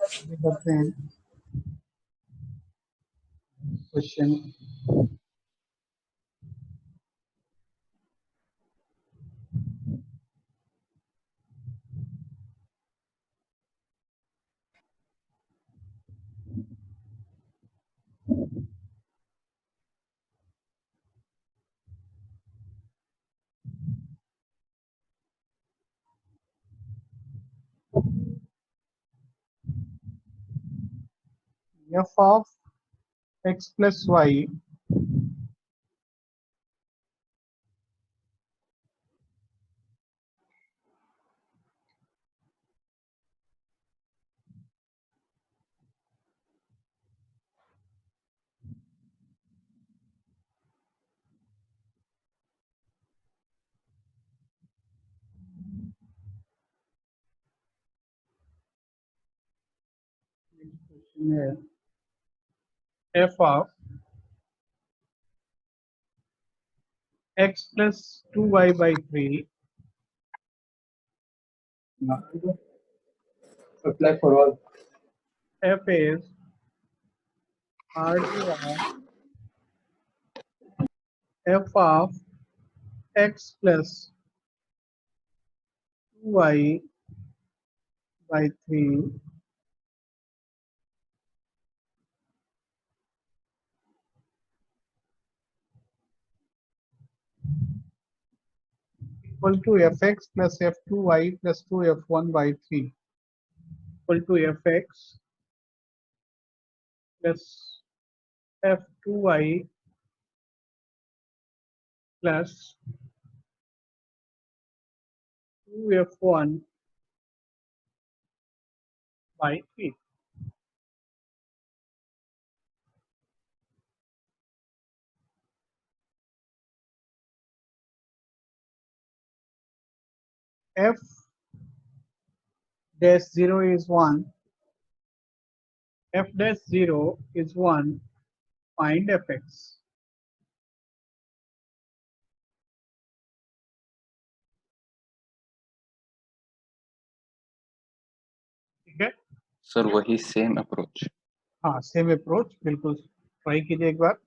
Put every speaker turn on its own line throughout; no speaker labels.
करते हैं question. f of x plus y f of x plus 2y by 3
apply for all.
f is r f of x plus 2y by 3 equal to fx plus f2y plus 2f1 by 3 equal to fx plus f2y plus 2f1 by 3. F dash 0 is 1. F dash 0 is 1. Find fx. ठीक है
sir वही same approach.
हाँ same approach बिल्कुल try कीजिए एक बार।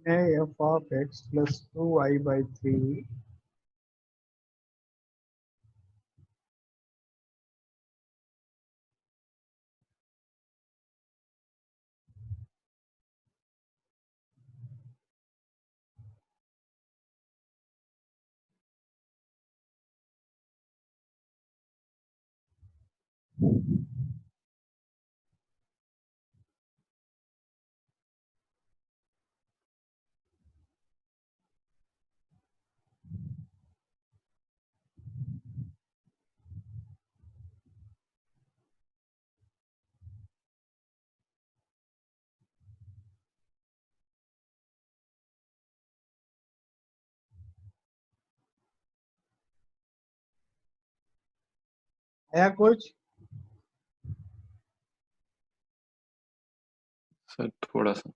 f of x plus 2y by 3 है कुछ?
Sir थोड़ा सा।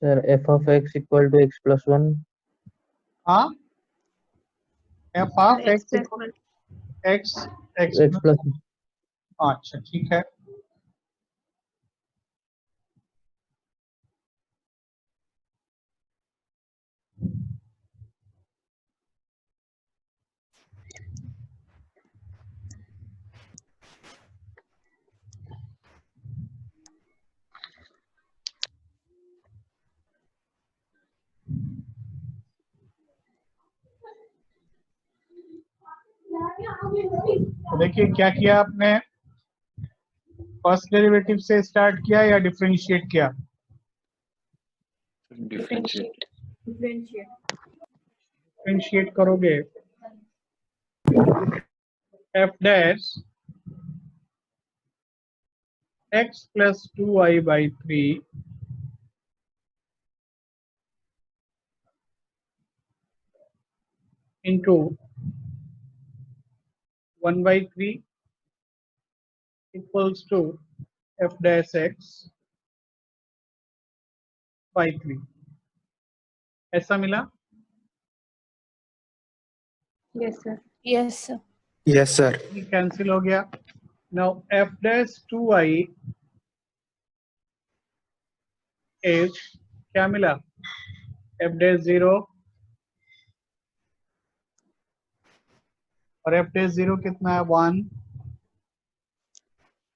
Sir, f of x equal to x plus 1.
हाँ, F of
x
x
plus 1.
X x
x plus
अच्छा ठीक है। तो देखिए क्या किया आपने, फर्स्ट डेरिवेटिव से स्टार्ट किया या डिफरेंशिएट किया?
डिफरेंशिएट।
डिफरेंशिएट करोगे f dash x plus 2i/3 into 1/3 equals to f dash x by 3, ऐसा मिला?
Yes, sir.
Yes, sir.
Yes, sir.
ये कैंसिल हो गया। Now F dash 2i is क्या मिला? एफ डैश 0 और एफ डैश 0 कितना है? 1।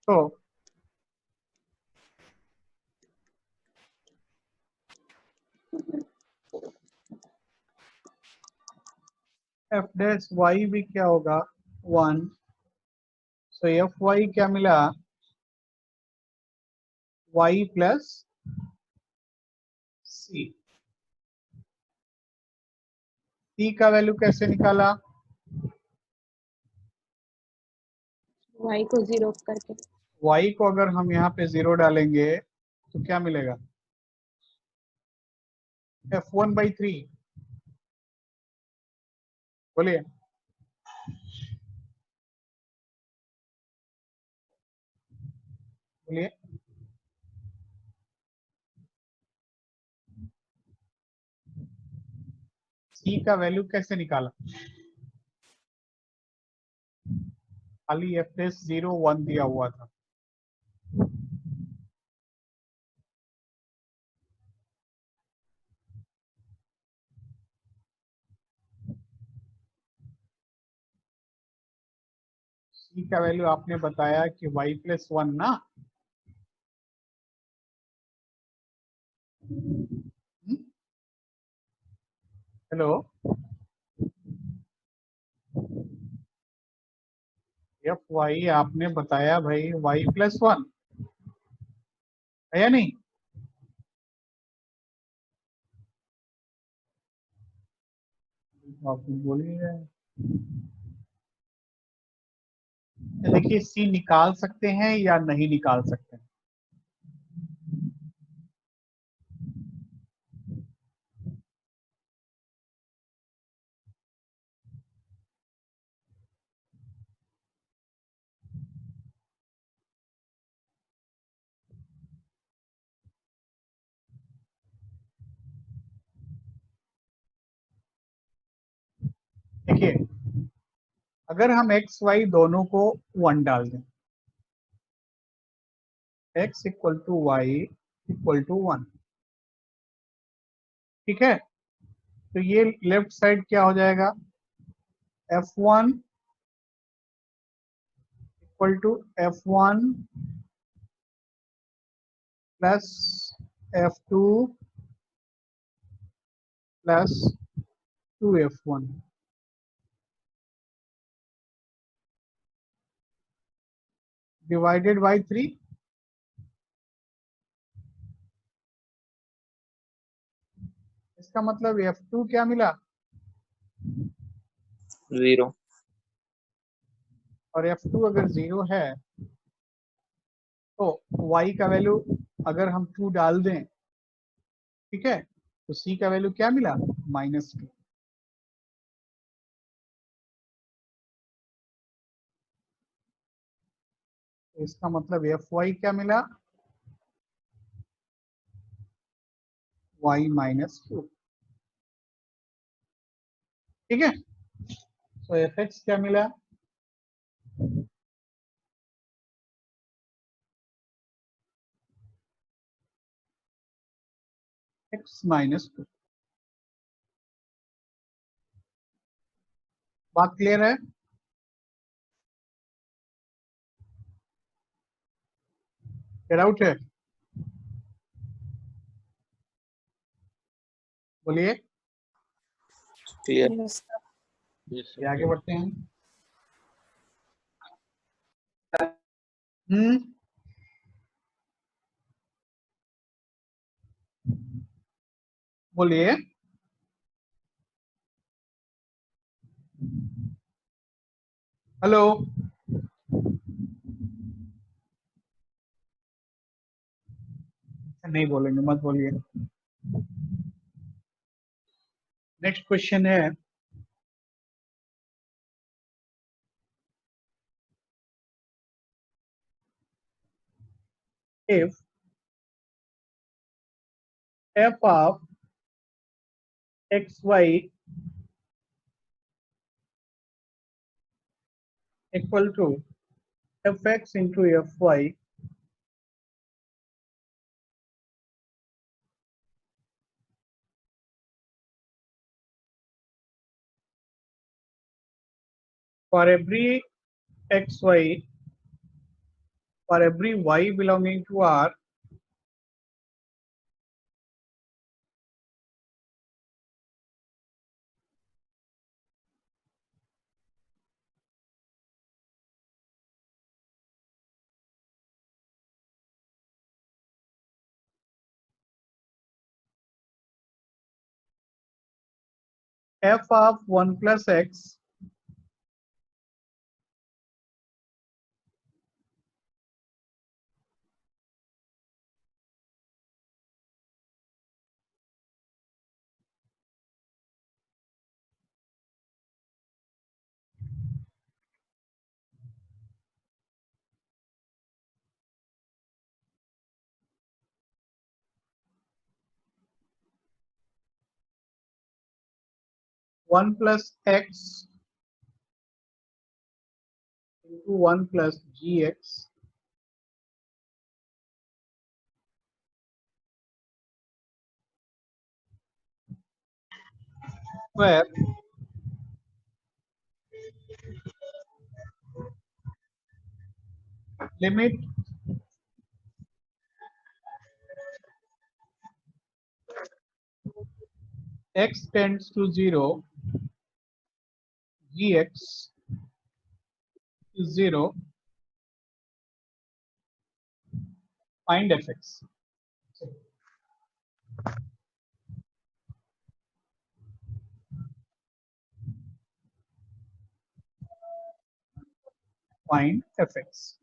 तो एफ डैश वाई भी क्या होगा? 1। सो एफ वाई क्या मिला? वाई प्लस सी। सी का वैल्यू कैसे निकाला?
y को 0 करके.
वाई को अगर हम यहाँ पे 0 डालेंगे तो क्या मिलेगा? f1/3। बोलिए। बोलिए। सी का वैल्यू कैसे निकाला? खाली एफ डैश 0 1 दिया हुआ था। सी का वैल्यू आपने बताया कि y प्लस 1 ना। हेलो, एफ वाई आपने बताया भाई y प्लस 1 है या नहीं? आप बोलिए। देखिए सी निकाल सकते हैं या नहीं निकाल सकते हैं? देखिए अगर हम एक्स वाई दोनों को 1 डाल दें, x equal to y equal to 1, ठीक है, तो ये लेफ्ट साइड क्या हो जाएगा? f1 equal to f1 plus f2 plus 2f1 divided by 3. इसका मतलब f2 क्या मिला
0.
और f2 अगर 0 है तो y का वैल्यू अगर हम 2 डाल दें, ठीक है, तो c का वैल्यू क्या मिला -2. इसका मतलब fy क्या मिला y -2. ठीक है, तो fx क्या मिला x -2. बात क्लियर है? क्या डाउट है? बोलिए,
Clear.
Yes, sir.
Yes,
ये आगे बढ़ते हैं. बोलिए. हेलो, नहीं बोलेंगे, मत बोलिए. नेक्स्ट क्वेश्चन है if f of xy equal to fx into fy for every xy, for every y belonging to R, f of 1 plus x (1 plus x into 1 plus gx) where limit x tends to 0, gx is 0, find fx. Find fx.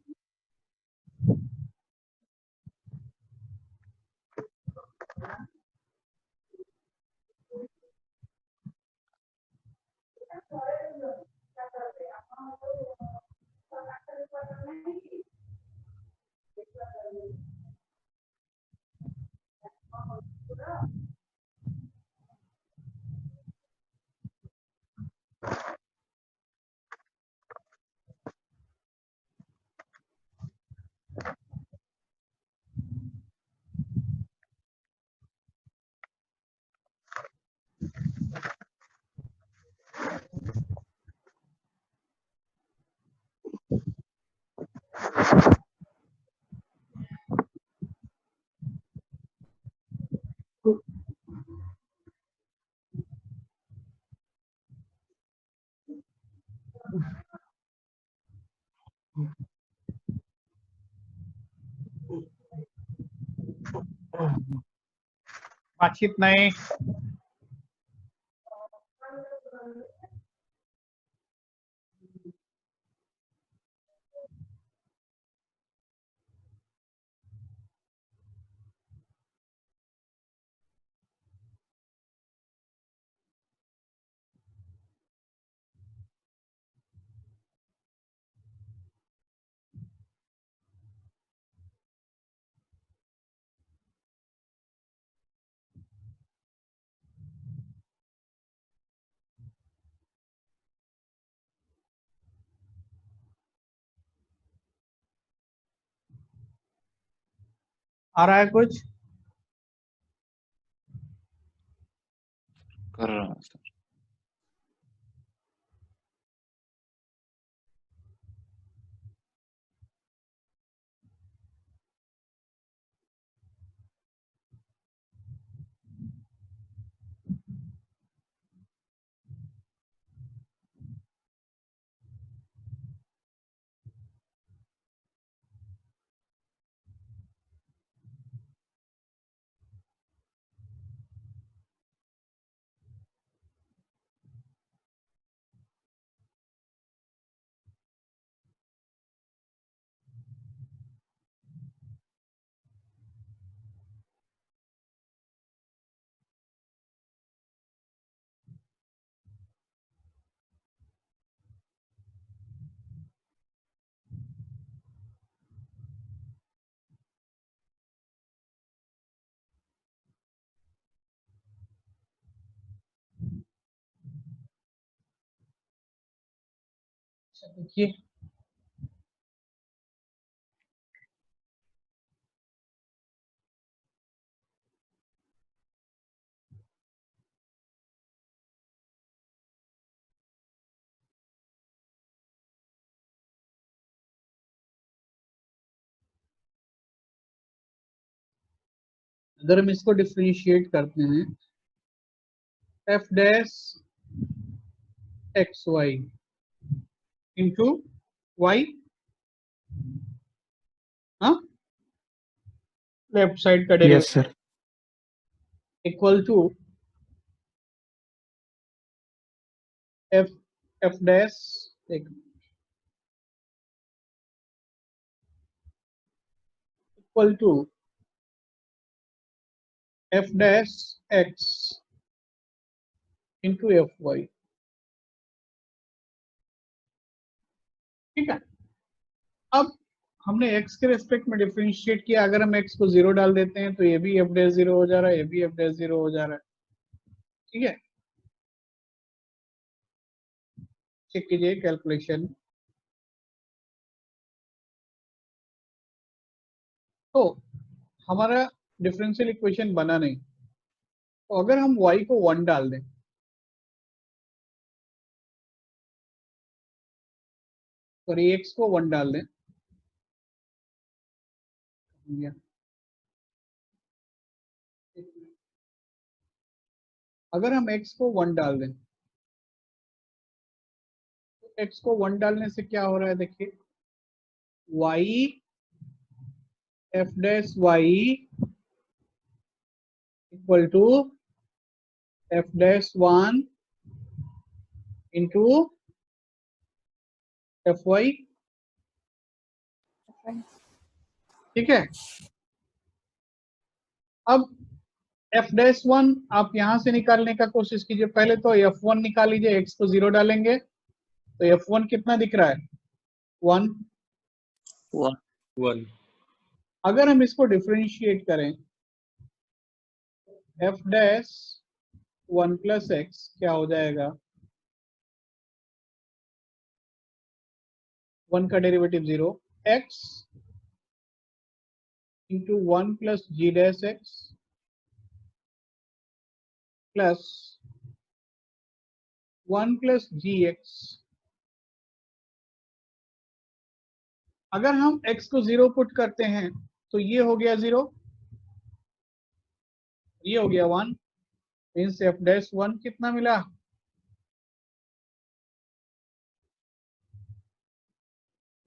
बातचीत नहीं। आ रहा है कुछ?
कर रहा हूँ sir.
देखिए अगर हम इसको डिफरेंशिएट करते हैं f dash x y into y, हाँ, लेफ्ट साइड का
Yes, sir.
Derivative equal to f f dash equal to f dash x into f y. ठीक है, अब हमने x के रेस्पेक्ट में डिफरेंशिएट किया। अगर हम x को 0 डाल देते हैं तो ये भी f डैश 0 हो जा रहा है, ये भी f डैश 0 हो जा रहा है। ठीक है, चेक कीजिए कैलकुलेशन। तो हमारा डिफरेंशियल इक्वेशन बना नहीं। तो अगर हम y को 1 डाल दें, सॉरी x को 1 डाल दें, अगर हम x को 1 डाल दें तो x को 1 डालने से क्या हो रहा है, देखिए y f dash y equal to f dash 1 into f y. ठीक है, अब एफ डैश 1 आप यहां से निकालने का कोशिश कीजिए। पहले तो f1 निकाल लीजिए, x को 0 डालेंगे तो f1 कितना दिख रहा है, 1।
1
अगर हम इसको डिफरेंशिएट करें एफ डैश 1 प्लस एक्स क्या हो जाएगा, 1 का डेरिवेटिव 0, x इंटू 1 प्लस जी डैश एक्स प्लस 1 प्लस जी एक्स। अगर हम x को 0 पुट करते हैं तो ये हो गया 0, ये हो गया 1, मीन्स एफ डैश 1 कितना मिला,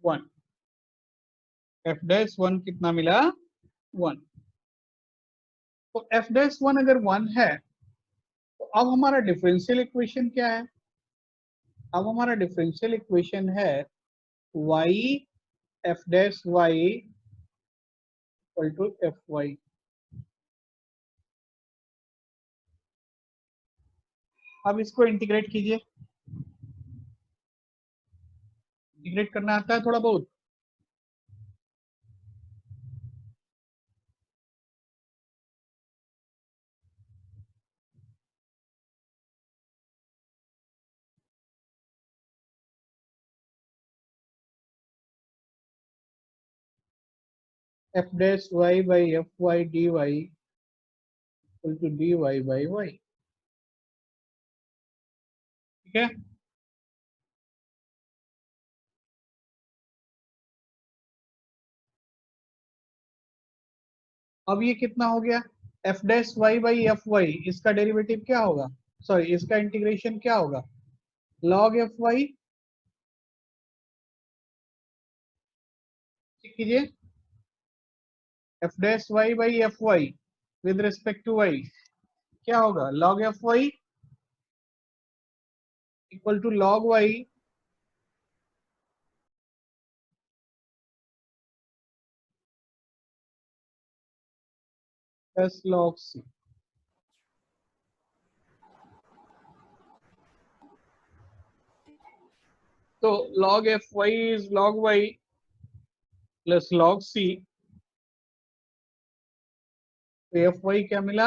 1। एफ डैश 1 कितना मिला 1। तो एफ डैश 1 अगर 1 है तो अब हमारा डिफरेंशियल इक्वेशन क्या है? अब हमारा डिफरेंशियल इक्वेशन है y f dash y equal to f y. अब इसको इंटीग्रेट कीजिए। इंटीग्रेट करना आता है थोड़ा बहुत? F dash y by f y d y equal to d y by y. ठीक है, अब ये कितना हो गया? F dash y by f y, इसका डेरिवेटिव क्या होगा? सॉरी, इसका इंटीग्रेशन क्या होगा? Log f y. कीजिए, f dash y by f y with respect to y क्या होगा? Log f y equal to log y plus log c. तो log f y is log y plus log c. तो f y क्या मिला?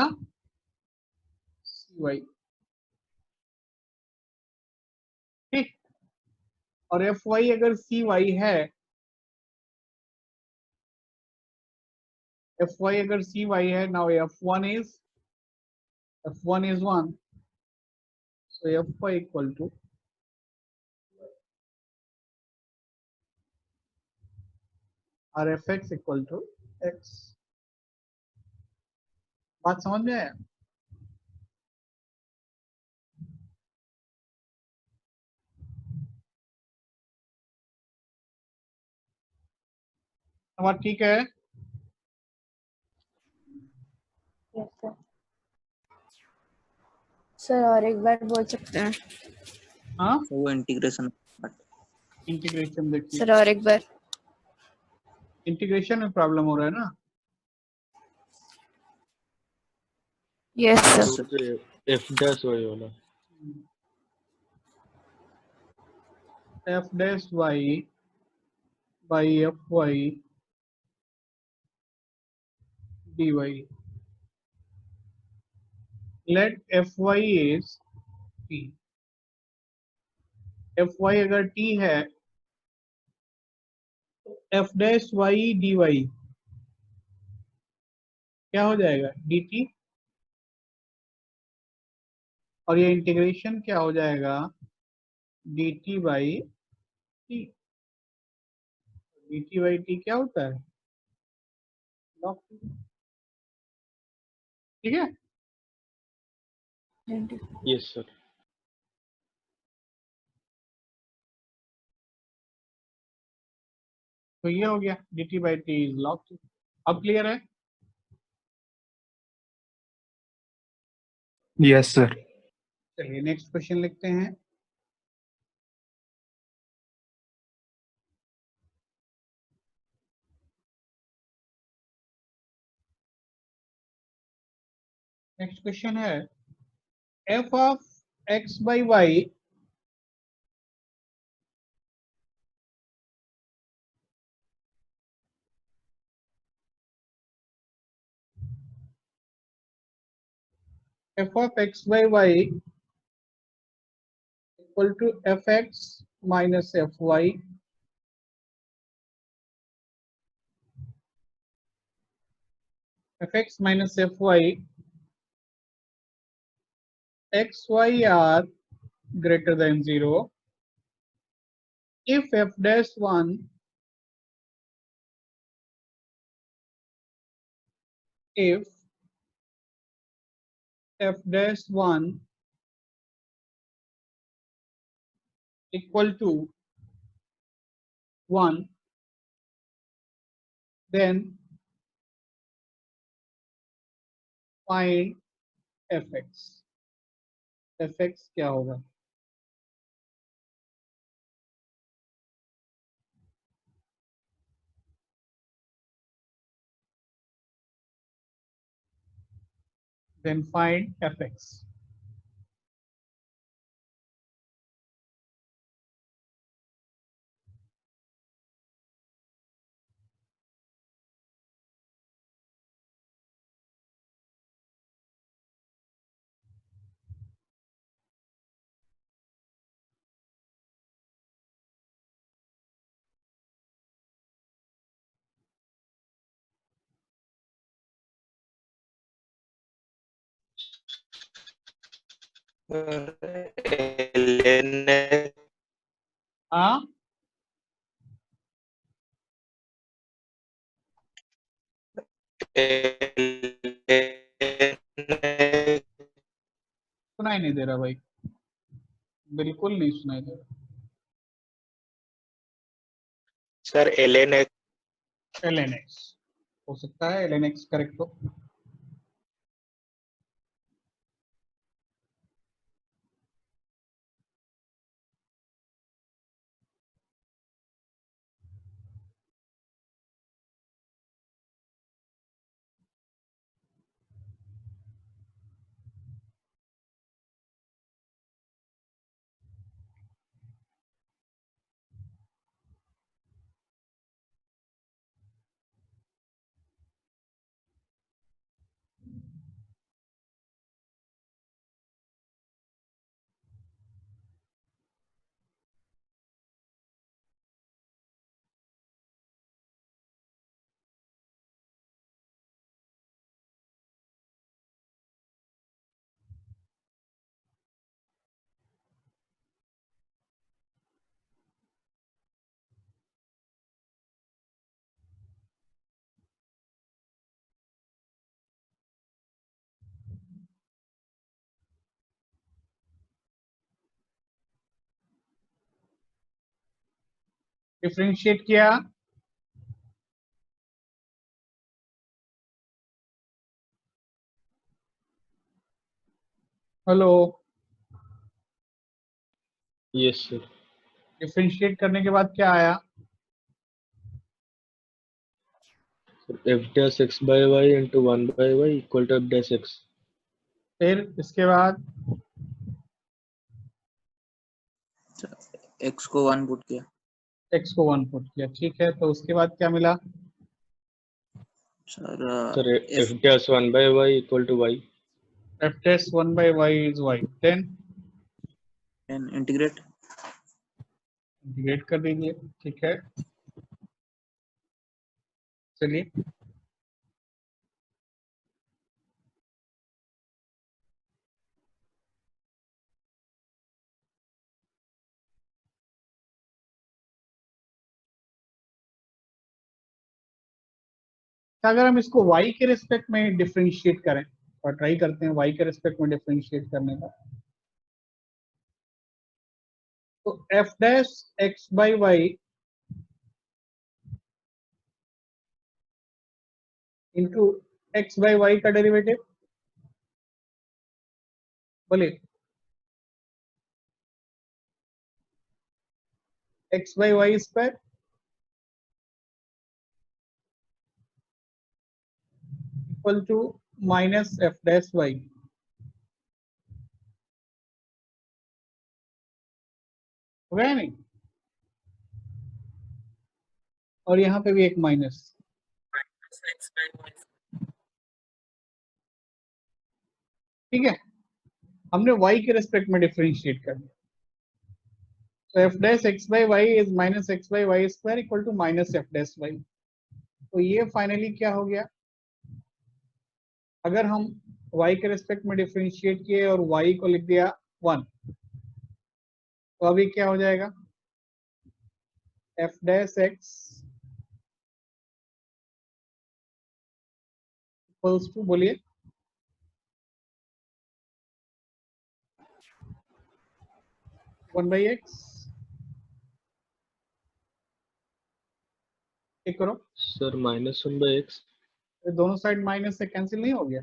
C y. ठीक, और f y अगर c y है, एफ वाई अगर सी वाई है, now f one is 1, so f y equal to और f x equal to x. बात समझ में आया? बात ठीक है?
Yes sir. सर और एक बार बोल सकते हैं?
हाँ,
वो इंटीग्रेशन
इंटीग्रेशन देखिए।
सर और एक बार।
इंटीग्रेशन में प्रॉब्लम हो रहा है ना?
Yes sir.
F dash y वाला
f dash y by f y d y. Let f y is t. F y अगर टी है तो f dash y d y क्या हो जाएगा? D t. और ये इंटीग्रेशन क्या हो जाएगा? D t by t. D t by t क्या होता है? log t। ठीक है,
यस सर।
तो ये हो गया d t by t is log t। अब क्लियर है?
Yes sir.
चलिए नेक्स्ट क्वेश्चन लिखते हैं। नेक्स्ट क्वेश्चन है f of x by y f of x by y equal to f x minus f y. F x minus f y x y are greater than 0 if f dash 1 if f dash 1 equal to 1 then find f x क्या होगा? then find fx.
ln
हाँ, सुनाई नहीं दे रहा भाई, बिल्कुल नहीं सुनाई दे रहा।
सर ln
ln x हो सकता है, ln x करेक्ट हो। डिफरेंशिएट किया, हेलो,
Yes, sir.
डिफरेंशिएट करने के बाद क्या आया?
So f dash x by y into 1 by y equal to f dash x.
फिर इसके बाद
x को 1 पुट किया
x को 1 पुट किया, ठीक है, तो उसके बाद क्या मिला?
Sir
Sir f dash 1 by y equal to y.
f dash 1 by y is y, then
integrate
integrate कर दीजिए, ठीक है। चलिए, अगर हम इसको y के रिस्पेक्ट में डिफरेंशिएट करें और ट्राई करते हैं y के रिस्पेक्ट में डिफरेंशिएट करने का, तो f dash x by y into x by y का डेरिवेटिव, बोलिए, x by y square equal to minus f dash y, हो गया नहीं? और यहाँ पे भी एक माइनस, ठीक है, हमने y के रेस्पेक्ट में डिफरेंशिएट कर दिया, तो f dash x by y is minus x by y square equal to minus f dash y. तो ये फाइनली क्या हो गया? अगर हम y के रेस्पेक्ट में डिफरेंशिएट किए और y को लिख दिया 1, तो अभी क्या हो जाएगा? F dash x equals to, बोलिए, वन बाई एक्स एक करो,
सर -1/x।
ये दोनों साइड माइनस से कैंसिल नहीं हो गया,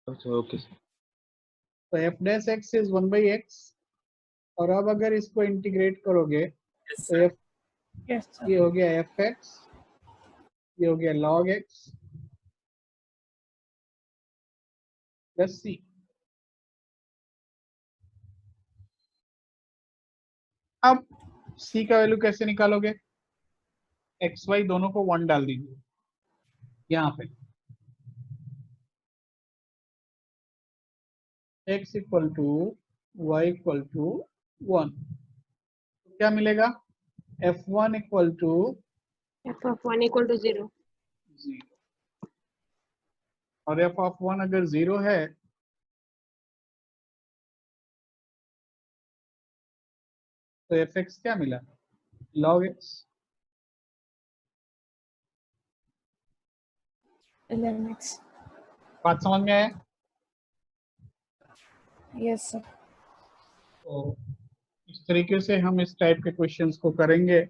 अच्छा ओके सर।
तो f dash x is 1/x। और अब अगर इसको इंटीग्रेट करोगे तो एफ,
Yes, sir.
ये हो गया एफ एक्स, ये हो गया log x प्लस सी। अब c का वैल्यू कैसे निकालोगे? एक्स वाई दोनों को 1 डाल दीजिए यहाँ पे, x equal to y equal to 1, क्या मिलेगा? f1 equal to
f of 1 equal to 0.
0, और f ऑफ 1 अगर 0 है तो एफ एक्स क्या मिला? log x।
11x.
बात समझ में आया?
Yes, sir.
तो इस तरीके से हम इस टाइप के क्वेश्चंस को करेंगे।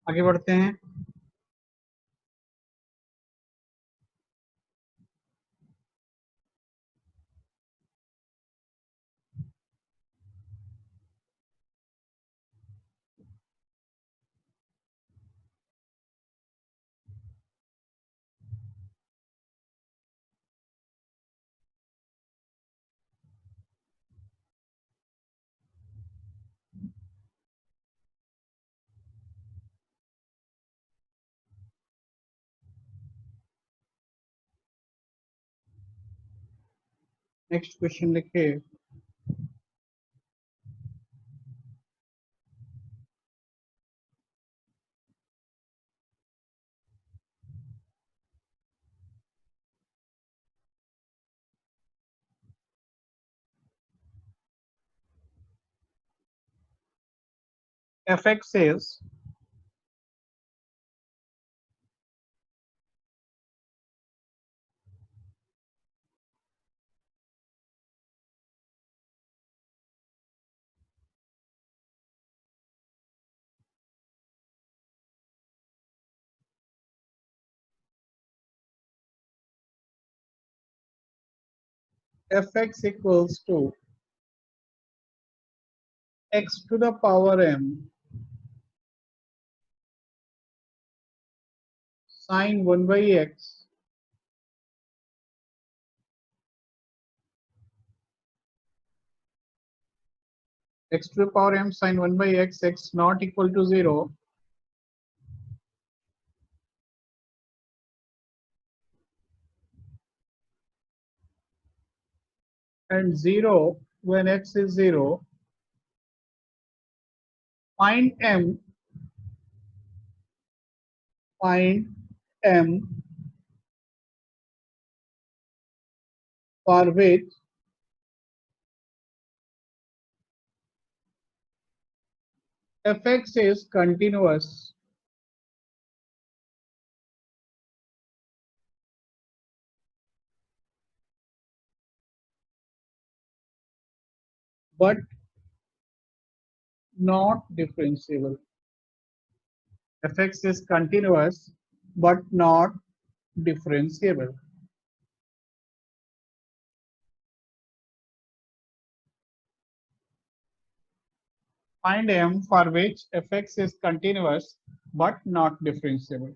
आगे बढ़ते हैं। नेक्स्ट क्वेश्चन लिखिए। F x is f x equals to x to the power m sin 1 by x x to the power m sin 1 by x, x not equal to 0, and 0 when x is 0. Find m, find m for which f(x) is continuous but not differentiable. f(x) is continuous but not differentiable. Find m for which f(x) is continuous but not differentiable.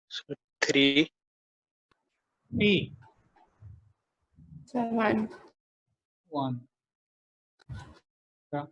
So 3.
T
7.
1. Yeah.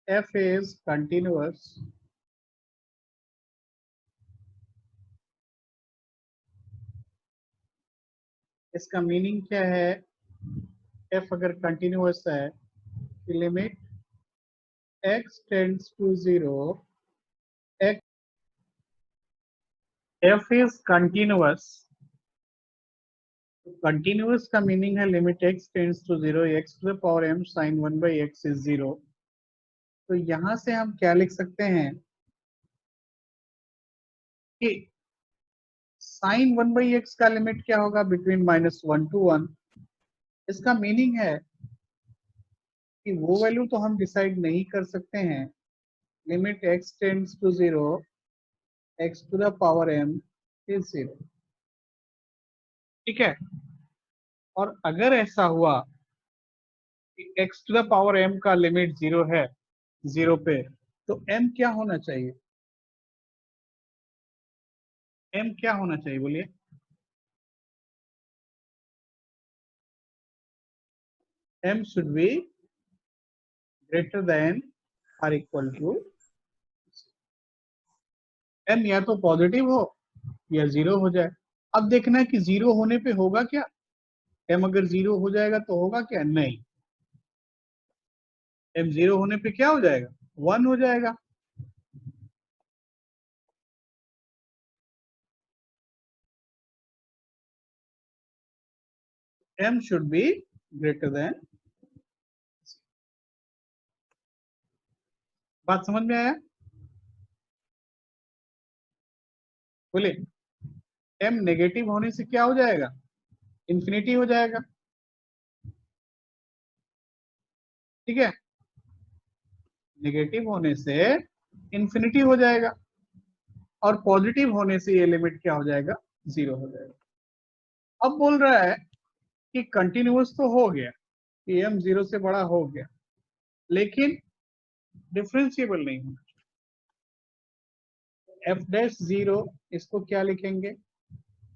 f is continuous इसका meaning क्या है? f अगर continuous है, limit x tends to 0, x f is continuous, continuous का meaning है limit x tends to 0, x to the power m sin 1 by x is 0। तो यहां से हम क्या लिख सकते हैं कि sin 1 by x का लिमिट क्या होगा? Between -1 to 1। इसका मीनिंग है कि वो वैल्यू तो हम डिसाइड नहीं कर सकते हैं, limit x tends to 0, x to the power m is 0। ठीक है, और अगर ऐसा हुआ कि x to the power m का लिमिट 0 है 0 पे, तो m क्या होना चाहिए? m क्या होना चाहिए बोलिए? m should be greater than or equal to m, या तो पॉजिटिव हो या 0 हो जाए। अब देखना है कि 0 होने पे होगा क्या? m अगर 0 हो जाएगा तो होगा क्या? नहीं, m 0 होने पे क्या हो जाएगा? 1 हो जाएगा। m should be greater than। बात समझ में आया? बोले m नेगेटिव होने से क्या हो जाएगा? इंफिनिटी हो जाएगा। ठीक है, नेगेटिव होने से इंफिनिटी हो जाएगा, और पॉजिटिव होने से ये लिमिट क्या हो जाएगा? 0 हो जाएगा। अब बोल रहा है कि कंटिन्यूअस तो हो गया, कि m 0 से बड़ा हो गया, लेकिन डिफरेंशिएबल नहीं होना। f डैश 0, इसको क्या लिखेंगे?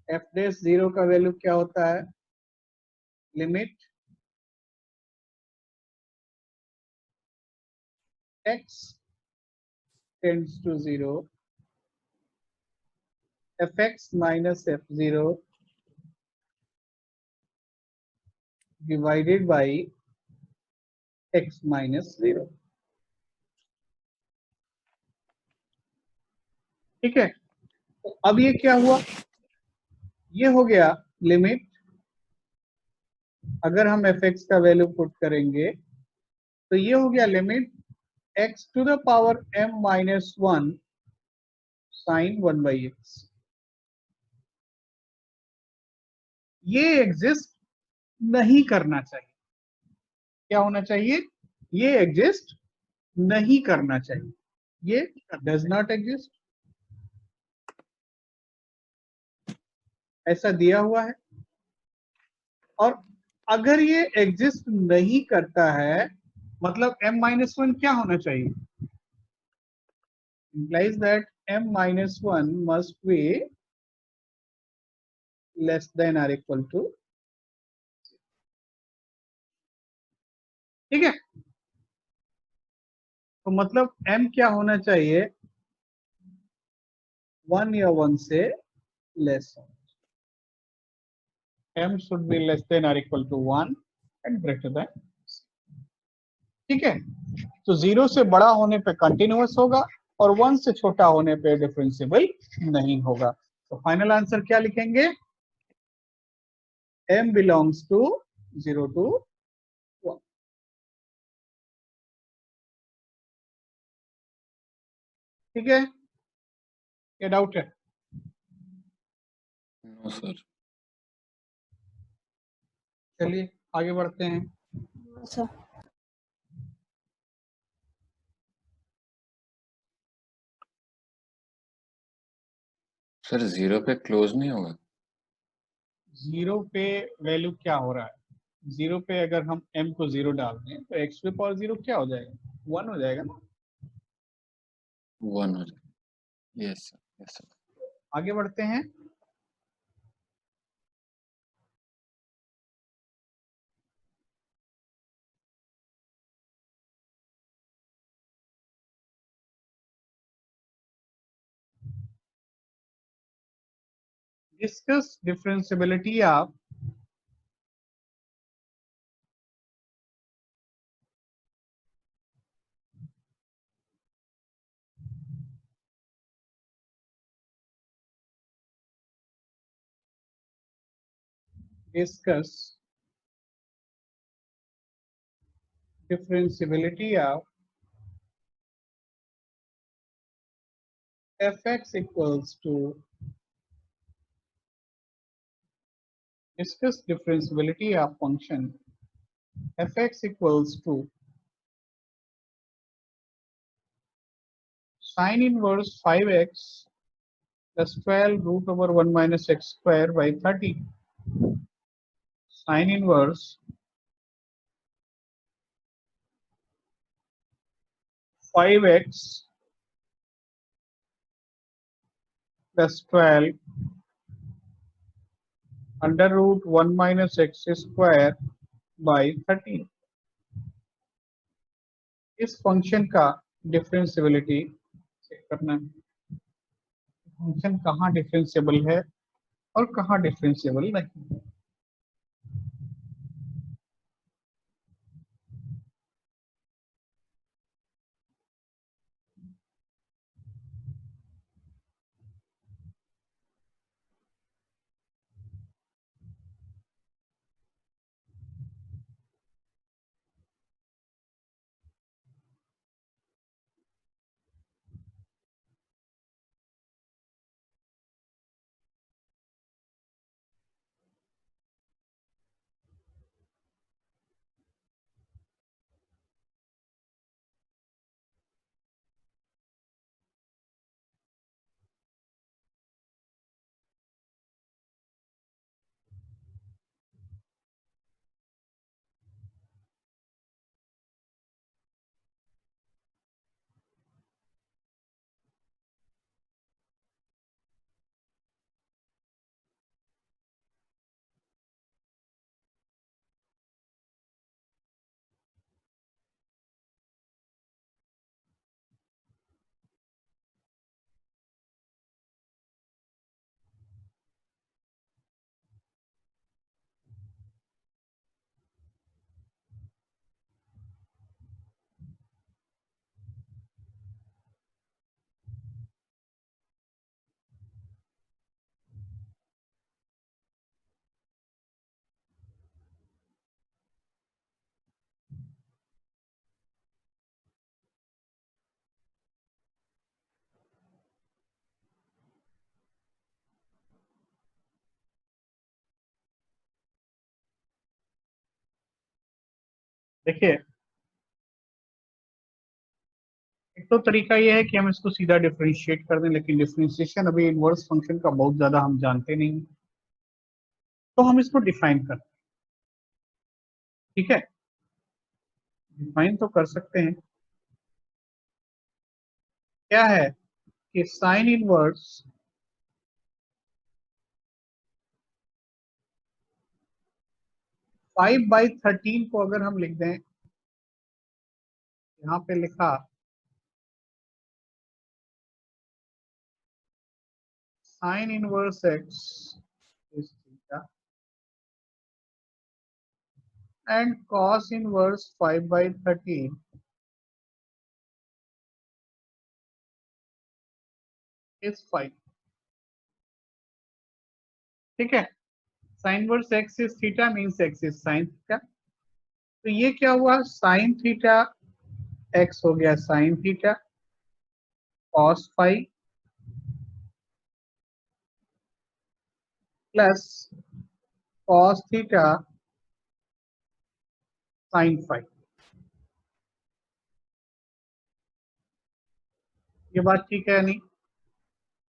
f डैश 0 का वैल्यू क्या होता है? Limit x tends to 0, fx minus f0 divided by x minus 0। ठीक है, तो अब ये क्या हुआ? ये हो गया लिमिट, अगर हम fx का वैल्यू पुट करेंगे तो ये हो गया limit x to the power m minus 1 sin 1 by x। ये एग्जिस्ट नहीं करना चाहिए। क्या होना चाहिए? ये एग्जिस्ट नहीं करना चाहिए। ये डज नॉट एग्जिस्ट, ऐसा दिया हुआ है। और अगर ये एग्जिस्ट नहीं करता है, मतलब m minus 1 क्या होना चाहिए? implies that m minus 1 must be less than or equal to। ठीक है, तो मतलब m क्या होना चाहिए? 1 या 1 से less. m should be less than or equal to 1 and greater than। ठीक है, तो 0 से बड़ा होने पे कंटिन्यूअस होगा, और 1 से छोटा होने पे डिफरेंशिएबल नहीं होगा। तो फाइनल आंसर क्या लिखेंगे? m belongs to 0 to 1। ठीक है, क्या डाउट है?
No sir.
चलिए आगे बढ़ते हैं।
सर
सर 0 पे क्लोज नहीं होगा?
0 पे वैल्यू क्या हो रहा है? 0 पे अगर हम m को 0 डाल दें तो x टू पावर 0 क्या हो जाएगा? 1 हो जाएगा ना।
1 हो जाएगा। Yes sir.
आगे बढ़ते हैं। Discuss differentiability of fx equals to discuss differentiability of function fx equals to sin inverse 5x plus 12 root over 1 minus x square by 30. Sin inverse 5x plus 12 under root 1 minus x square by 30. इस function का differentiability check करना है, function कहाँ differentiable है और कहाँ differentiable नहीं है। देखिए, एक तो तरीका ये है कि हम इसको सीधा डिफरेंशिएट कर दें, लेकिन डिफरेंशिएशन अभी इनवर्स फंक्शन का बहुत ज्यादा हम जानते नहीं, तो हम इसको डिफाइन करते हैं। ठीक है, डिफाइन तो कर सकते हैं। क्या है कि साइन इनवर्स फाइव बाई 13 को अगर हम लिख दें, यहाँ पे लिखा sign inverse x is theta and cos inverse 5 by 13 is 5। ठीक है, sign inverse x is theta means x is sine theta. तो ये क्या हुआ, साइन थीटा एक्स हो गया sine theta cos 5 plus cos theta sine 5। ये बात ठीक है नहीं?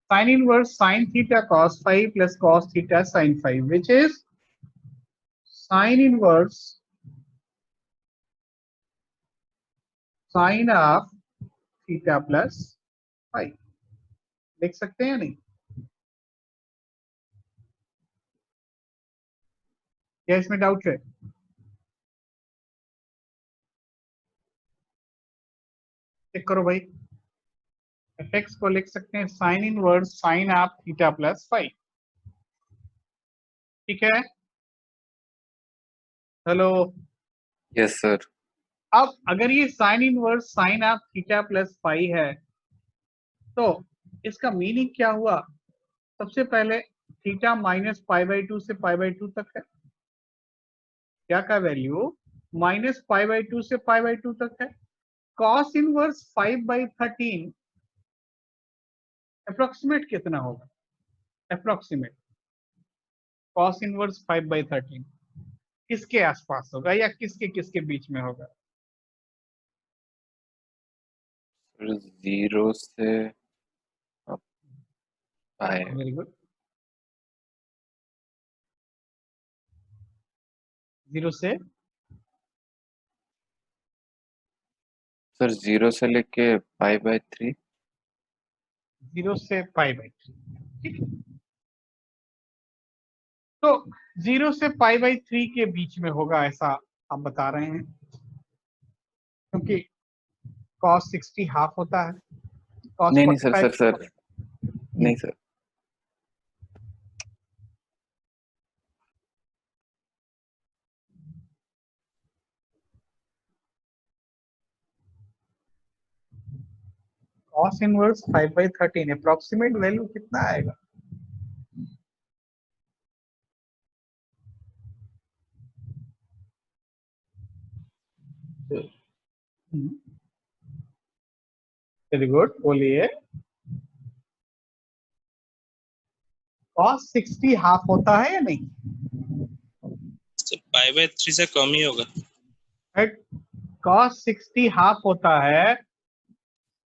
Sign inverse sine theta cos 5 plus cos theta sine 5 which is sine inverse sine of theta plus 5। देख सकते हैं या नहीं? क्या इसमें डाउट है? चेक करो भाई, एफ एक्स को लिख सकते हैं sine inverse sine of theta plus 5। ठीक है, हेलो।
Yes sir.
अब अगर ये sine inverse sine of theta plus phi है तो इसका मीनिंग क्या हुआ? सबसे पहले थीटा माइनस पाई बाई 2 से पाई बाई 2 तक है, क्या का वैल्यू माइनस पाई बाई 2 से पाई बाई 2 तक है। कॉस इनवर्स 5/13 अप्रोक्सीमेट कितना होगा? अप्रोक्सीमेट कॉस इनवर्स 5/13 किसके आसपास होगा या किसके किसके बीच में होगा?
सर 0 से पाई।
वेरी गुड, 0 से
सर 0 से लेके पाई बाई 3।
0 से पाई बाई 3, ठीक है। तो 0 से पाई बाई 3 के बीच में होगा ऐसा आप बता रहे हैं, क्योंकि cos 60 हाफ होता है, cos
नहीं नहीं सर
45
सर नहीं sir.
cos inverse 5/13 approximate value कितना आएगा? वेरी गुड, बोलिए। cos 60 हाफ होता है या नहीं?
पाई बाय 3 से कम ही होगा।
राइट, cos 60 हाफ होता है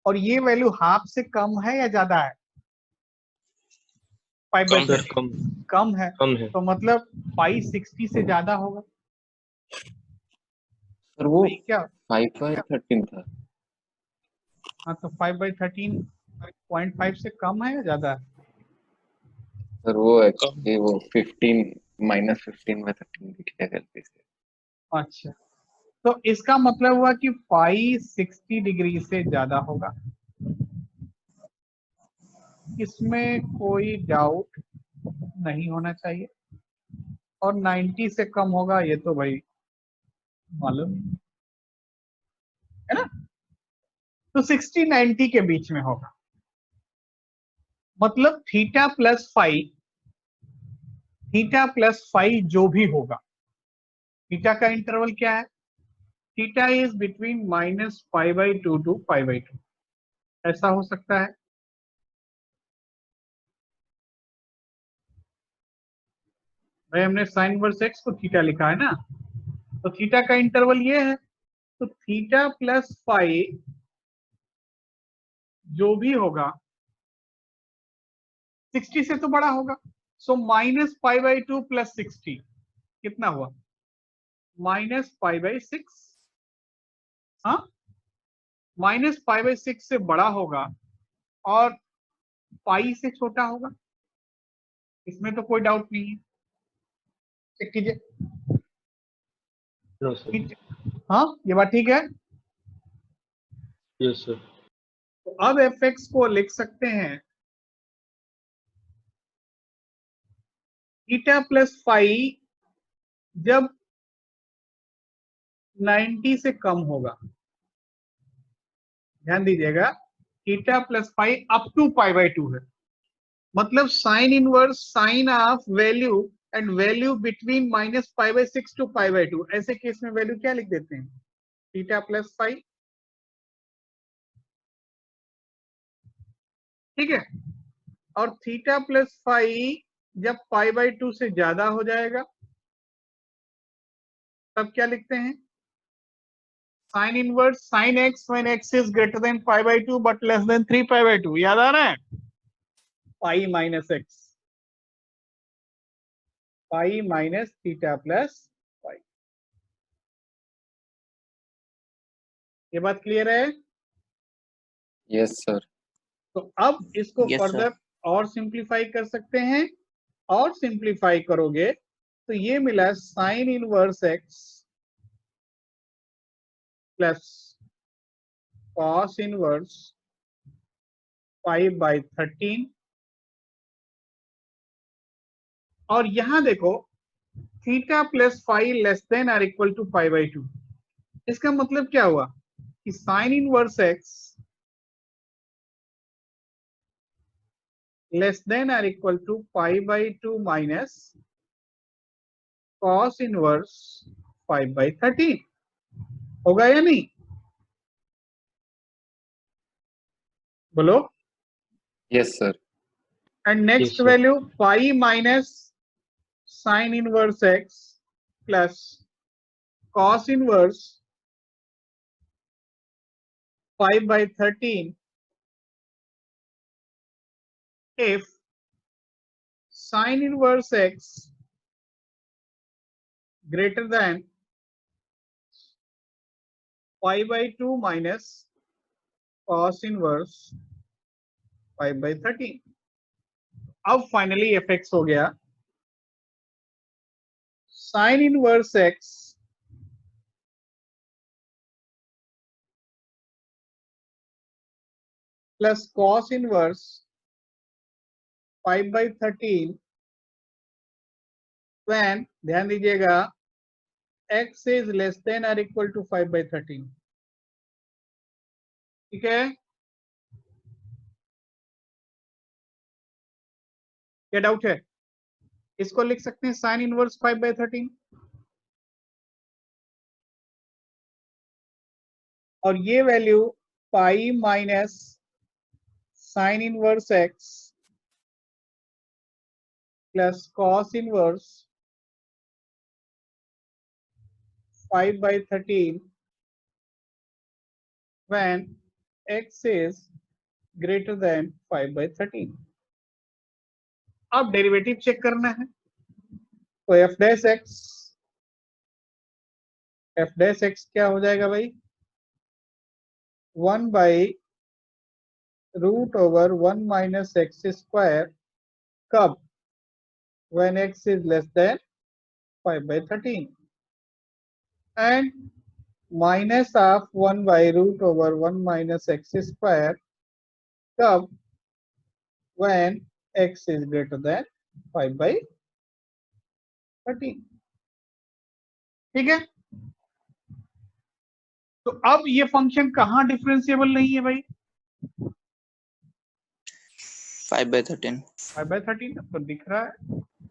और ये वैल्यू हाफ से कम है या ज्यादा है? पाई बाई
सर कम
कम है,
कम है।
तो मतलब पाई 60 से ज्यादा होगा।
सर वो
पाई क्या?
5/13 था।
हाँ, तो 5/13 0.5 से कम है या ज्यादा है?
सर वो एक्चुअली वो 15 -15/13 दिख गया गलती से।
अच्छा, तो इसका मतलब हुआ कि पाई 60 डिग्री से ज्यादा होगा, इसमें कोई डाउट नहीं होना चाहिए। और 90 से कम होगा ये तो भाई मालूम है ना। तो 60 90 के बीच में होगा, मतलब थीटा प्लस फाई जो भी होगा, थीटा का इंटरवल क्या है? थीटा इज बिटवीन -π/2 टू π/2, ऐसा हो सकता है। भाई हमने साइन वर्स एक्स को थीटा लिखा है ना, तो थीटा का इंटरवल ये है, तो थीटा प्लस फाई जो भी होगा 60 से तो बड़ा होगा। सो -π/2 + 60 कितना हुआ? -π/6। हाँ, -π/6 से बड़ा होगा और पाई से छोटा होगा, इसमें तो कोई डाउट नहीं है। चेक कीजिए।
No sir.
हाँ, ये बात ठीक है।
Yes sir.
तो अब fx को लिख सकते हैं थीटा प्लस फाई जब 90 से कम होगा। ध्यान दीजिएगा, theta plus phi up to π/2 है, मतलब sine inverse sine of value and value between -π/6 to π/2। ऐसे केस में वैल्यू क्या लिख देते हैं? थीटा प्लस फाई, ठीक है। और थीटा प्लस फाई जब π/2 से ज्यादा हो जाएगा तब क्या लिखते हैं? Sine inverse sine x when x is greater than π/2 but less than 3π/2। याद आ रहा है? Pi minus x, pi minus theta plus pi. ये बात क्लियर है?
Yes sir.
तो अब इसको
Yes,
फर्दर और सिंप्लीफाई कर सकते हैं, और सिंप्लीफाई करोगे तो ये मिला sine inverse x plus cos inverse 5/13। और यहां देखो theta plus five less than or equal to pi by two. इसका मतलब क्या हुआ कि sine inverse x less than or equal to pi by two minus cos inverse 5/13 होगा या नहीं? बोलो।
Yes, sir.
And next
sir.
Value pi minus sine inverse x plus cos inverse 5/13 if sin inverse x greater than 5/2 minus cos inverse 5/13। अब finally fx हो गया sin inverse x plus cos inverse 5/13 when, ध्यान दीजिएगा, x is less than or equal to 5/13। ठीक है, क्या doubt है? इसको लिख सकते हैं साइन इनवर्स 5/13 और ये value pi minus sine inverse x plus cos inverse 5/13 when x is greater than 5/13। अब डेरिवेटिव चेक करना है तो f डैश एक्स क्या हो जाएगा भाई? 1/√1 माइनस एक्स स्क्वायर। कब? when x is less than 5/13 and minus of 1/√1 minus x square कब? when x is greater than 5/13। ठीक है, तो अब ये फंक्शन कहाँ डिफरेंशिएबल नहीं है भाई?
5/13।
5/13 तो दिख रहा है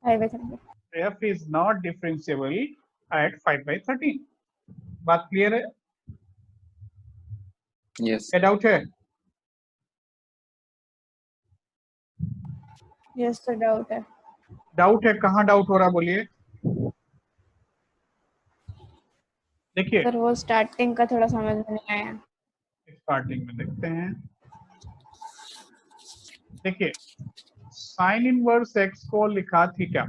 5/13.
f is not differentiable at 5/13। बात क्लियर है?
Yes.
क्या डाउट है?
Yes, sir, doubt है.
डाउट है, कहाँ डाउट हो रहा बोलिए। देखिए
सर वो स्टार्टिंग का थोड़ा समझ में नहीं आया.
स्टार्टिंग में देखते हैं। देखिए साइन इनवर्स एक्स को लिखा थीटा,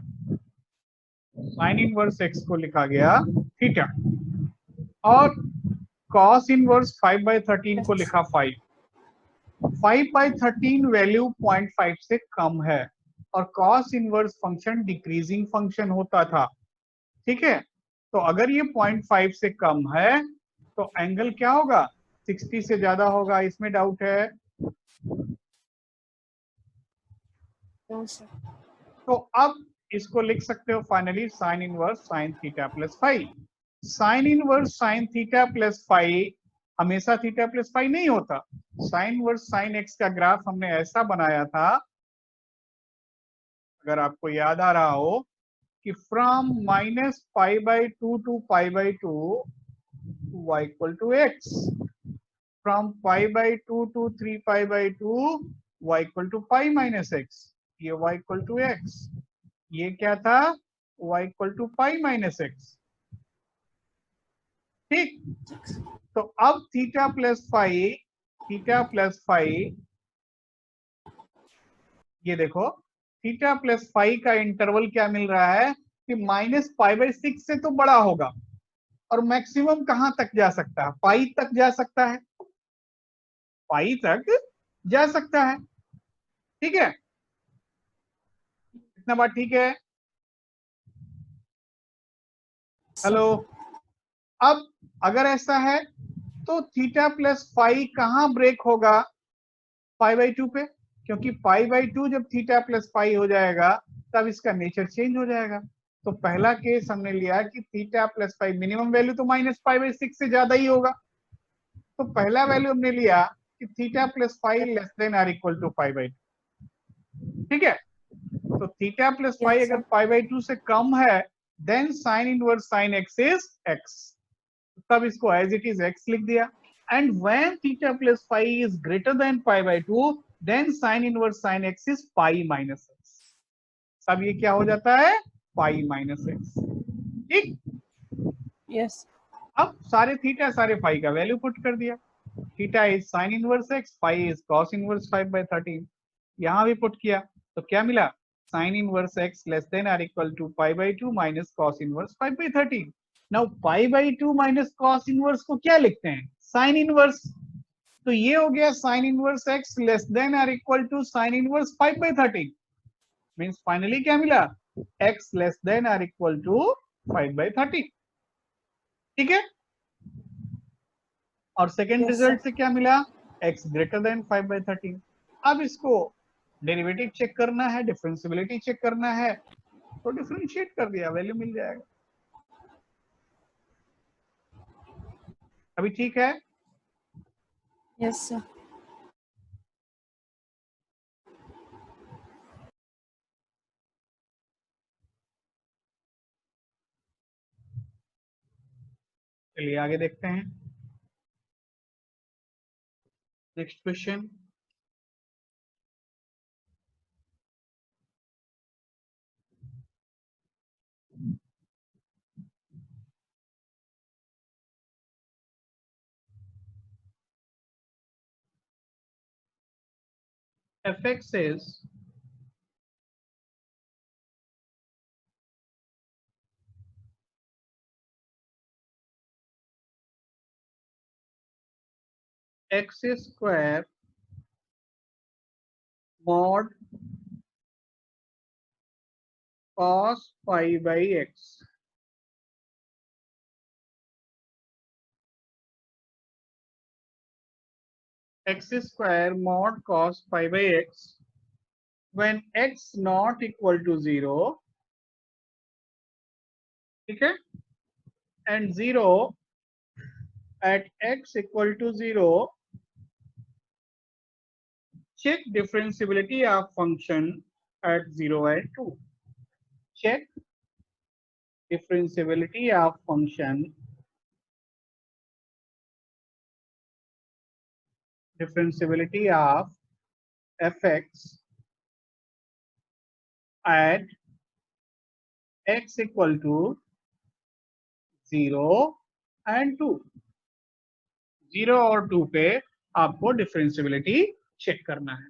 साइन इनवर्स एक्स को लिखा गया थीटा और कॉस इनवर्स 5/13 को लिखा 5। 5/13 वैल्यू 0.5 से कम है और cos inverse function decreasing function होता था। ठीक है, तो अगर ये 0.5 से कम है तो एंगल क्या होगा? 60 से ज्यादा होगा। इसमें डाउट है?
No, sir.
तो अब इसको लिख सकते हो finally sign inverse sine theta plus five. Sign inverse sine theta plus five हमेशा थीटा प्लस फाइव नहीं होता। साइन इनवर्स साइन एक्स का ग्राफ हमने ऐसा बनाया था, अगर आपको याद आ रहा हो, कि from -π/2 to π/2 y equal to x, from π/2 to 3π/2 y equal to pi minus x, ये y इक्वल टू एक्स, ये क्या था? y equal to pi minus x. ठीक, तो अब थीटा प्लस फाइव, ये देखो थीटा प्लस फाइव का इंटरवल क्या मिल रहा है कि -π/6 से तो बड़ा होगा और मैक्सिमम कहां तक जा सकता है? पाई तक जा सकता है, पाई तक जा सकता है। ठीक है, इतना बात ठीक है? हेलो, अब अगर ऐसा है तो थीटा प्लस फाइव कहां ब्रेक होगा? π/2 पे, क्योंकि π/2 जब थीटा प्लस फाइव हो जाएगा तब इसका नेचर चेंज हो जाएगा। तो पहला केस हमने लिया कि theta plus five, minimum value तो -π/6 से ज्यादा ही होगा, तो पहला वैल्यू हमने लिया कि theta plus five less than or equal to π/2। ठीक है, तो थीटा प्लस फाइव
Yes,
अगर
sir.
π/2 से कम है then sine inverse sine x is x, तब इसको एज इट इज एक्स लिख दिया। And when theta plus five is greater than π/2 then sine inverse sine x is pi minus x, तब ये क्या हो जाता है, पाई माइनस एक्स। ठीक,
Yes.
अब सारे थीटा सारे फाई का वैल्यू पुट कर दिया, theta is sine inverse x, phi is cos inverse 5/13, यहां भी पुट किया तो क्या मिला, sine inverse x less than or equal to π/2 minus cos inverse 5/13। Now π/2 minus cos inverse को क्या लिखते हैं, साइन इनवर्स, तो ये हो गया sine inverse x less than or equal to sine inverse 5/13, means finally क्या मिला, x less than or equal to 5/13। ठीक है, और सेकेंड
Yes,
रिजल्ट
sir.
से क्या मिला, x ग्रेटर देन 5/13। अब इसको डेरिवेटिव चेक करना है, डिफरेंशियबिलिटी चेक करना है, तो डिफरेंशिएट कर दिया, वैल्यू मिल जाएगा। अभी ठीक है,
Yes, sir.
चलिए आगे देखते हैं। Next question, fx is x square mod cos pi by x, x square mod cos pi by x when x not equal to 0, ठीक है, and 0 at x equal to 0, check differentiability of function at 0 and 2, check differentiability of function, differentiability of fx at x equal to 0 and 2, 0 और 2 पे आपको differentiability check करना है।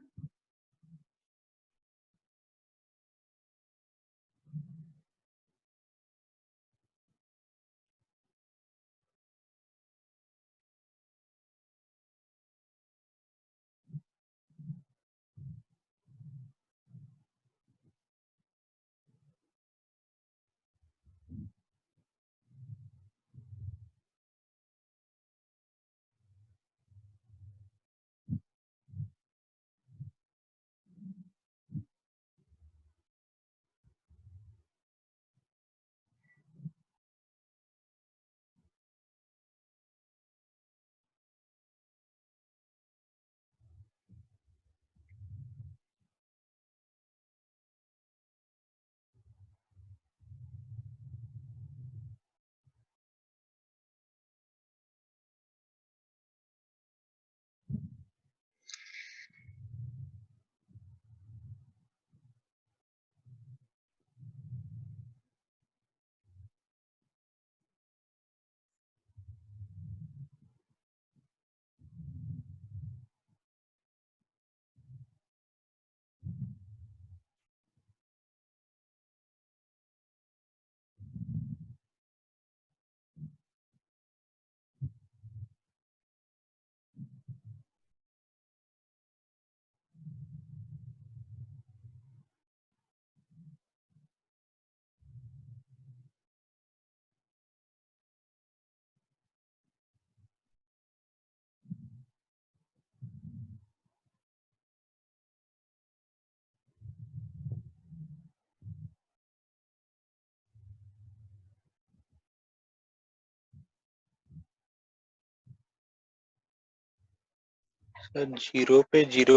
Sir 0 पे 0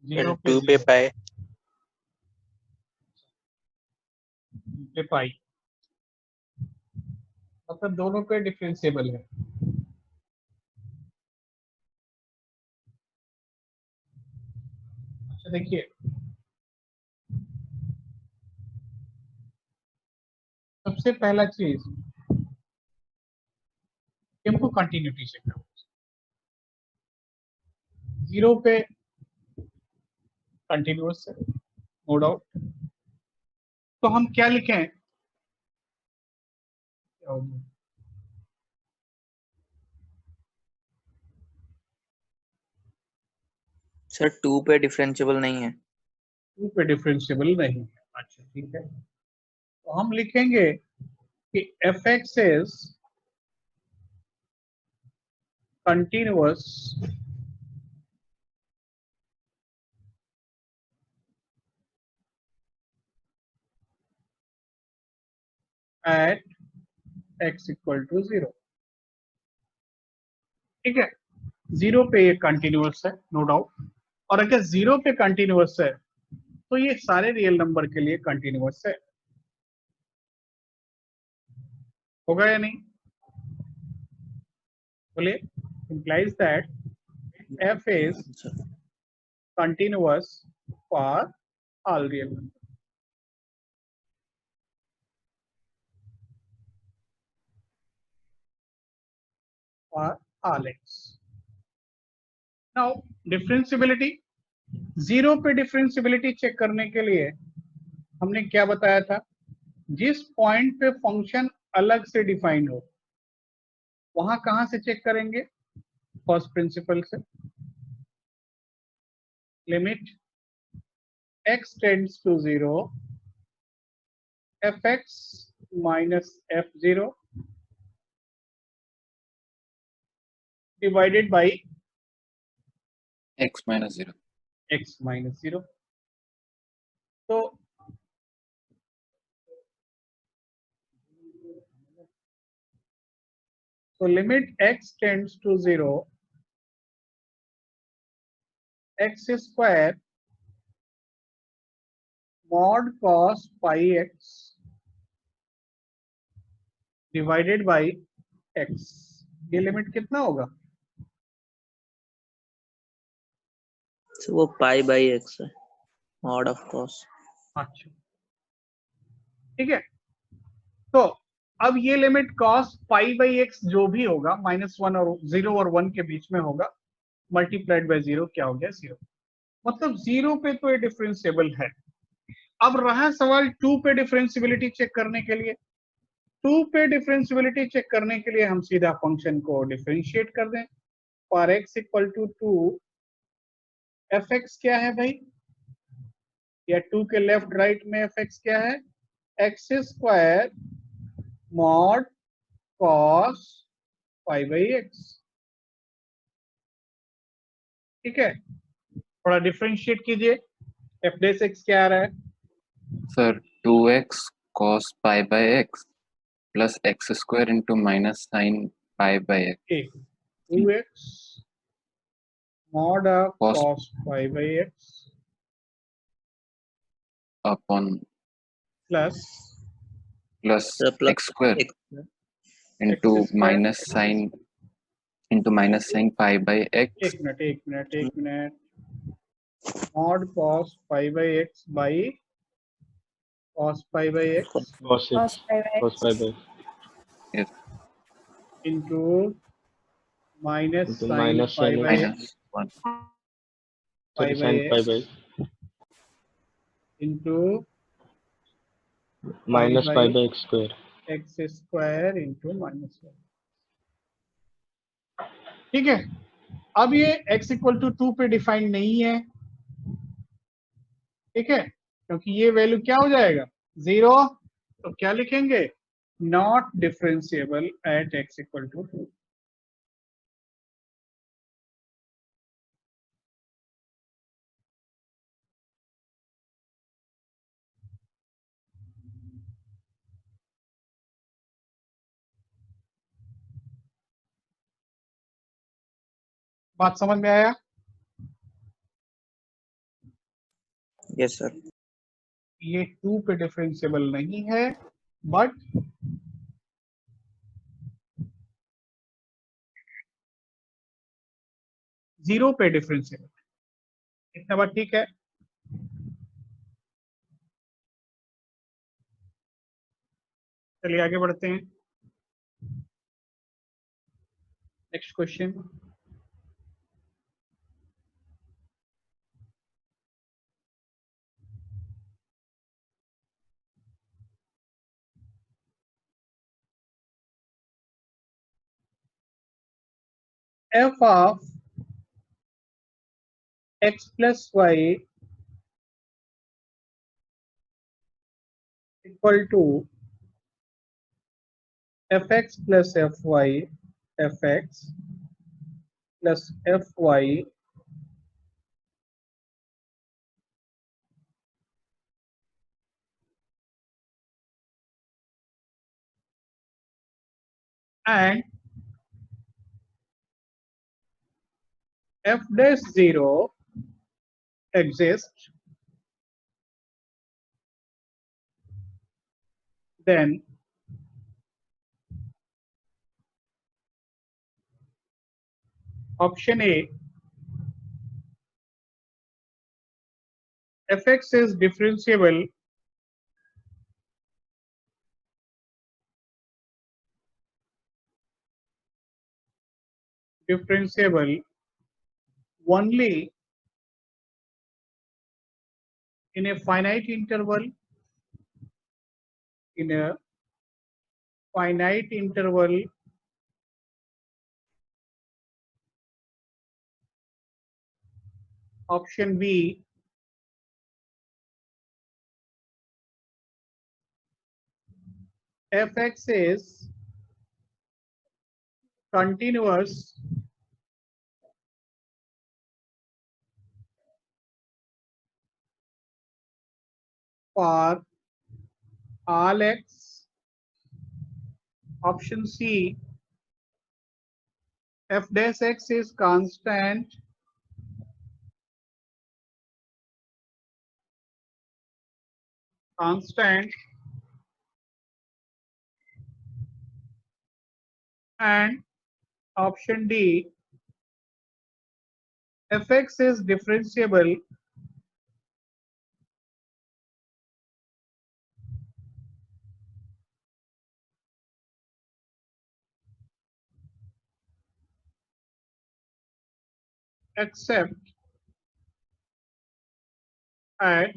0
and
पे
2 पे
0
पाई।
पे पाई, मतलब दोनों पे डिफरेंशिएबल है। अच्छा देखिए, सबसे पहला चीज हमको कंटिन्यूटी चेक करना। 0 पे कंटिन्यूअस है, नो डाउट। तो हम क्या लिखें?
सर 2 पे डिफरेंशिएबल नहीं है।
2 पे डिफरेंशिएबल नहीं है। अच्छा ठीक है, तो हम लिखेंगे कि f x is continuous at x equal to 0। ठीक है, 0 पे ये कंटिन्यूअस है, नो डाउट। और अगर 0 पे कंटिन्यूअस है तो ये सारे रियल नंबर के लिए कंटिन्यूअस है। होगा या नहीं? बोलिए। implies that f is
sir
continuous for all real numbers. For all x. Now differentiability, 0 पे डिफरेंशियबिलिटी चेक करने के लिए हमने क्या बताया था? जिस पॉइंट पे फंक्शन अलग से डिफाइंड हो, वहां कहां से चेक करेंगे? फर्स्ट प्रिंसिपल से। Limit x tends to 0 fx minus f0 divided by
x minus 0.
x minus 0। तो limit x tends to 0 x square mod cos pi x divided by x। ये लिमिट कितना होगा?
सर वो pi by x है, mod of cos.
अच्छा ठीक है, तो अब ये limit cos pi by x जो भी होगा, -1 और 0 और 1 के बीच में होगा, मल्टीप्लाइड बाई 0 क्या हो गया? 0। मतलब 0 पे तो ये डिफरेंशिएबल है। अब रहा सवाल 2 पे डिफरेंशियबिलिटी चेक करने के लिए। 2 पे डिफरेंशियबिलिटी चेक करने के लिए हम सीधा फंक्शन को डिफरेंशिएट कर दें। For x equal to 2, f x क्या है भाई? या 2 के लेफ्ट राइट में एफ एक्स क्या है? X square mod cos pi by x. ठीक है, थोड़ा डिफरेंशिएट कीजिए। एफ डेस एक्स क्या आ रहा है?
Sir, 2x cos pi by x plus x square into minus sin pi by x
2x mod of
cos
cos pi by x
upon
plus
plus
sir plus
x square
x
into
x square.
minus sin pi by x
एक minute mod cos pi by x by cos pi by x
cos
Cos
x,
pi by
cos pi by
yes
into minus
into
sin
minus
pi
sin
by
x,
minus 1
pi
sorry,
by
sin pi
x
by
into
minus
by
pi by x square.
x square into minus 1। ठीक है, अब ये x equal to 2 पे defined नहीं है। ठीक है, क्योंकि ये वैल्यू क्या हो जाएगा? 0। तो क्या लिखेंगे? Not differentiable at x equal to 2। बात समझ में आया?
Yes, sir.
ये 2 पे डिफरेंशिएबल नहीं है, बट जीरो पे डिफरेंशिएबल। इतना बात ठीक है? चलिए आगे बढ़ते हैं। Next question. f of x plus y equal to fx plus fy, fx plus fy and f dash 0 exists, then option A, fx is differentiable only in a finite interval, in a finite interval option B, fx is continuous for all x. Option C, f dash x is constant and option D, fx is differentiable except at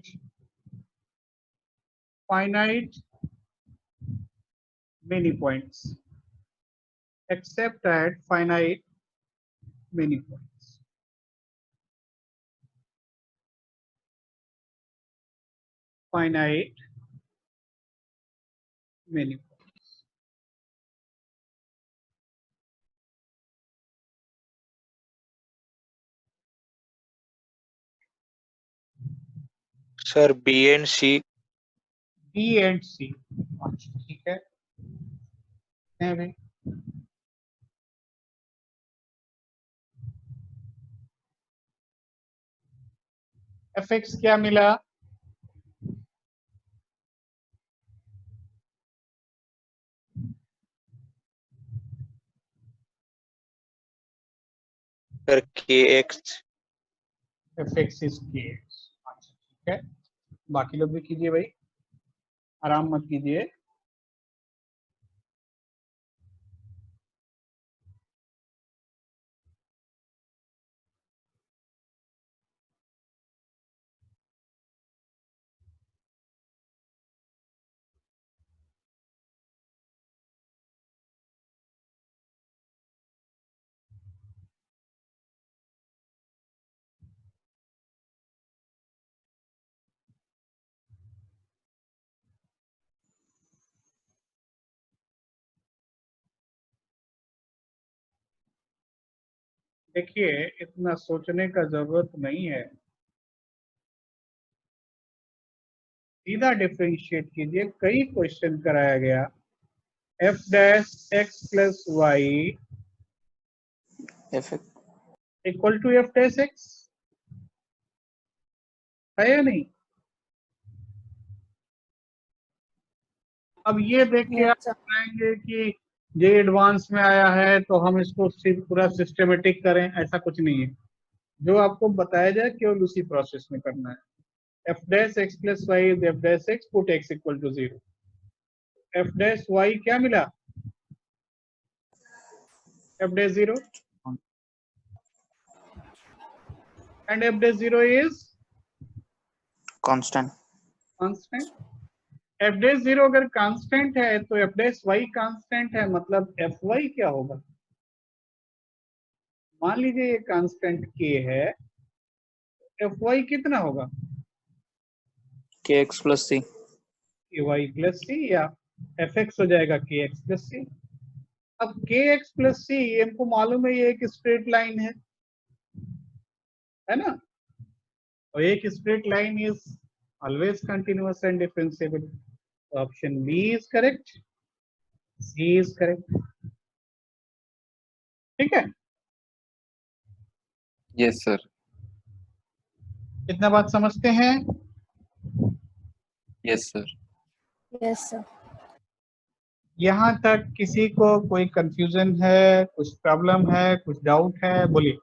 finite many points, except at finite many points. Finite many points.
Sir B and C.
B and C, अच्छा ठीक है भाई। fx क्या मिला?
Sir के x.
fx is kx, अच्छा ठीक है। बाकी लोग भी कीजिए भाई, आराम मत कीजिए। देखिए इतना सोचने का जरूरत नहीं है, सीधा डिफरेंशिएट कीजिए। कई क्वेश्चन कराया गया। f dash x plus y
F
equal to f dash x है या नहीं? अब ये देख के आप
Yes, sir.
बताएंगे कि ये एडवांस में आया है तो हम इसको पूरा सिस्टमेटिक करें, ऐसा कुछ नहीं है। जो आपको बताया जाए केवल उसी प्रोसेस में करना है। F dash x plus y is f dash x, put x equal to 0। F dash y क्या मिला? F dash 0 and f dash 0 is
Constant.
Constant. F dash 0 अगर कांस्टेंट है तो एफ डैश वाई कांस्टेंट है, मतलब F y क्या होगा? मान लीजिए ये कांस्टेंट के है, एफ वाई कितना होगा?
KX plus C.
के वाई प्लस सी, या एफ एक्स हो जाएगा के एक्स प्लस सी। अब के एक्स प्लस सी हमको मालूम है ये एक स्ट्रेट लाइन है ना, और एक straight line is always continuous and differentiable. Option B is correct, C is correct. ठीक है,
yes sir,
इतना बात समझते हैं?
yes sir.
Yes, sir.
यहाँ तक किसी को कोई कंफ्यूजन है, कुछ प्रॉब्लम है, कुछ डाउट है? बोलिए।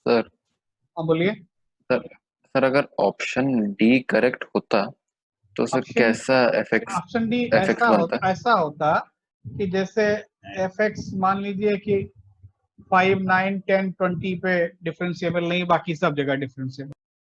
सर
हाँ बोलिए।
सर अगर ऑप्शन डी करेक्ट होता तो सर
Option-
कैसा एफएक्स
ऑप्शन डी
FX बनता?
ऐसा होता कि जैसे एफ एक्स मान लीजिए कि 5, 9, 10, 20 पे डिफरेंशिएबल नहीं, बाकी सब जगह डिफरेंशिएबल।